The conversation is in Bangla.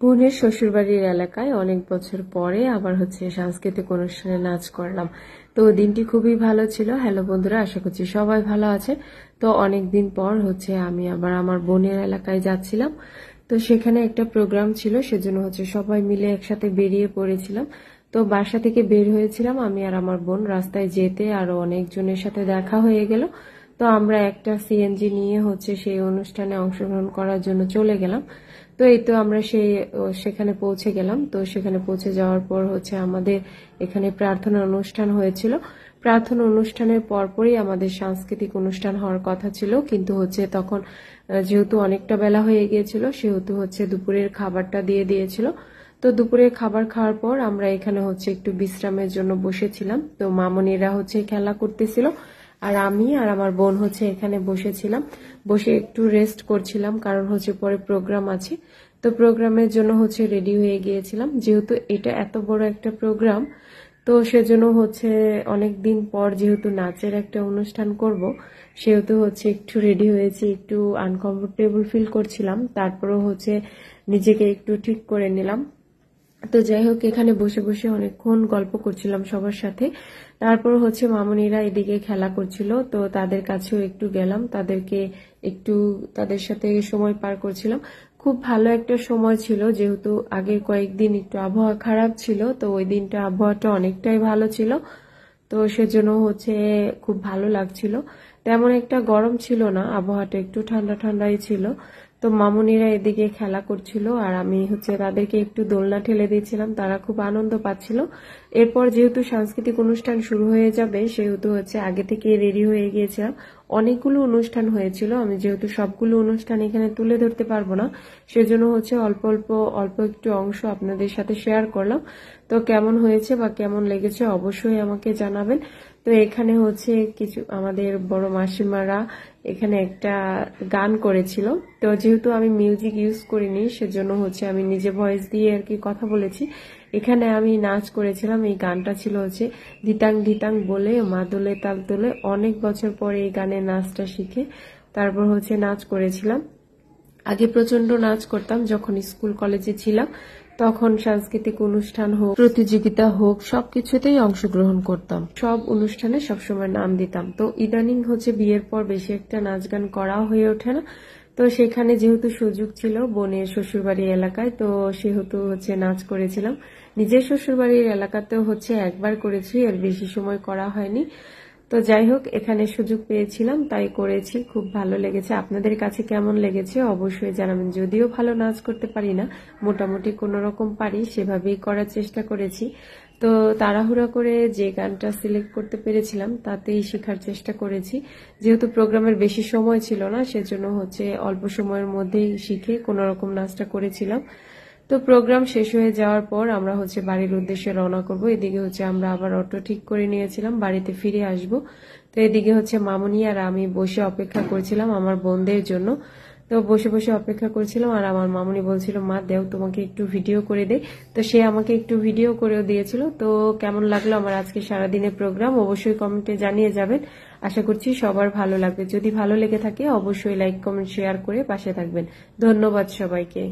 বোনের শ্বশুরবাড়ির এলাকায় অনেক বছর পরে আবার সাংস্কৃতিক অনুষ্ঠানে নাচ করলাম। তো দিনটি খুবই ভালো ছিল। হ্যালো বন্ধুরা, আশা করছি সবাই ভালো আছে। তো অনেক দিন পর আমি আবার আমার বোনের এলাকায় যাচ্ছিলাম। তো সেখানে একটা প্রোগ্রাম ছিল, সেজন্য সবাই মিলে একসাথে বেরিয়ে পড়েছিলাম। তো বাসা থেকে বের হয়েছিলাম আমি আর আমার বোন। রাস্তায় যেতে আরো অনেকজনের সাথে দেখা হয়ে গেল। তো আমরা একটা সিএনজি নিয়ে সেই অনুষ্ঠানে অংশগ্রহণ করার জন্য চলে গেলাম। তো এই তো আমরা সেখানে পৌঁছে গেলাম। তো সেখানে পৌঁছে যাওয়ার পর আমাদের এখানে প্রার্থনা অনুষ্ঠান হয়েছিল। প্রার্থনা অনুষ্ঠানের পরপরই আমাদের সাংস্কৃতিক অনুষ্ঠান হওয়ার কথা ছিল, কিন্তু তখন যেহেতু অনেকটা বেলা হয়ে গিয়েছিল, সেহেতু দুপুরের খাবারটা দিয়ে দিয়েছিল। তো দুপুরের খাবার খাওয়ার পর আমরা এখানে একটু বিশ্রামের জন্য বসেছিলাম। তো মামনিরা খেলা করতেছিল, আর আমি আর আমার বোন এখানে বসেছিলাম। বসে একটু রেস্ট করছিলাম, কারণ পরে প্রোগ্রাম আছে। তো প্রোগ্রামের জন্য রেডি হয়ে গিয়েছিলাম। যেহেতু এটা এত বড় একটা প্রোগ্রাম, তো সেজন্য অনেক দিন পর যেহেতু নাচের একটা অনুষ্ঠান করব, সেহেতু একটু রেডি হয়েছি। একটু আনকমফোর্টেবল ফিল করছিলাম, তারপরেও নিজেকে একটু ঠিক করে নিলাম। তো যাই হোক, এখানে বসে বসে অনেকক্ষণ গল্প করছিলাম সবার সাথে। তারপর মামনিরা এদিকে খেলা করছিল, তো তাদের কাছেও একটু গেলাম, তাদের সাথে সময় পার করছিলাম। খুব ভালো একটা সময় ছিল, যেহেতু আগের কয়েকদিন একটু আবহাওয়া খারাপ ছিল, তো ওই দিনটা আবহাওয়াটা অনেকটাই ভালো ছিল। তো সেজন্য খুব ভালো লাগছিল। তেমন একটা গরম ছিল না, আবহাওয়াটা একটু ঠান্ডা ঠান্ডাই ছিল। তো মামুনিরা এদিকে খেলা করছিল, আর আমি তাদেরকে একটু দোলনা ঠেলে দিয়েছিলাম। তারা খুব আনন্দ পাচ্ছিল। এরপর যেহেতু সাংস্কৃতিক অনুষ্ঠান শুরু হয়ে যাবে, সেহেতু আগে থেকে রেডি হয়ে গিয়েছিলাম। অনেকগুলো অনুষ্ঠান হয়েছিল, আমি যেহেতু সবগুলো অনুষ্ঠান এখানে তুলে ধরতে পারবো না, সেজন্য অল্প একটু অংশ আপনাদের সাথে শেয়ার করলাম। তো কেমন হয়েছে বা কেমন লেগেছে অবশ্যই আমাকে জানাবেন। তো এখানে কিছু আমাদের বড় মাসিমারা এখানে একটা গান করেছিল। তো যেহেতু আমি মিউজিক ইউজ করিনি, সেজন্য আমি নিজে ভয়েস দিয়ে আর কি কথা বলেছি। এখানে আমি নাচ করেছিলাম। এই গানটা ছিল ধিতাং ধিতাং বলে মা দোলে তাল তোলে। অনেক বছর পরে এই গানের নাচটা শিখে তারপর নাচ করেছিলাম। আগে প্রচন্ড নাচ করতাম, যখন স্কুল কলেজে ছিলাম তখন সাংস্কৃতিক অনুষ্ঠান হোক, প্রতিযোগিতা হোক, সবকিছুতেই অংশগ্রহণ করতাম। সব অনুষ্ঠানে সবসময় নাম দিতাম। তো ইদানিং বিয়ের পর বেশি একটা নাচ গান করা হয়ে ওঠে না। তো সেখানে যেহেতু সুযোগ ছিল বোনের শ্বশুরবাড়ি এলাকায়, তো সেহেতু নাচ করেছিলাম। নিজের শ্বশুরবাড়ির এলাকাতেও একবার করেছি, এর বেশি সময় করা হয়নি। তো যাই হোক, এখানে সুযোগ পেয়েছিলাম তাই করেছি। খুব ভালো লেগেছে। আপনাদের কাছে কেমন লেগেছে অবশ্যই জানাবেন। যদিও ভালো নাচ করতে পারি না, মোটামুটি কোনো রকম পারি, সেভাবেই করার চেষ্টা করেছি। তো তাড়াহুড়া করে যে গানটা সিলেক্ট করতে পেরেছিলাম তাতেই শেখার চেষ্টা করেছি। যেহেতু প্রোগ্রামের বেশি সময় ছিল না, সেজন্য অল্প সময়ের মধ্যেই শিখে কোনো রকম নাচটা করেছিলাম। তো প্রোগ্রাম শেষ হয়ে যাওয়ার পর আমরা বাড়ির উদ্দেশ্যে রওনা করব। এদিকে আমরা আবার অটো ঠিক করে নিয়েছিলাম, বাড়িতে ফিরে আসব। তো এদিকে মামুনি আর আমি বসে অপেক্ষা করছিলাম আমার বোনদের জন্য। তো বসে বসে অপেক্ষা করছিলাম, আর আমার মামুনি বলছিল, মা দেও তোমাকে একটু ভিডিও করে দে। তো সে আমাকে একটু ভিডিও করেও দিয়েছিল। তো কেমন লাগলো আমার আজকে সারাদিনের প্রোগ্রাম অবশ্যই কমেন্টে জানিয়ে যাবেন। আশা করছি সবার ভালো লাগবে। যদি ভালো লেগে থাকে অবশ্যই লাইক, কমেন্ট, শেয়ার করে পাশে থাকবেন। ধন্যবাদ সবাইকে।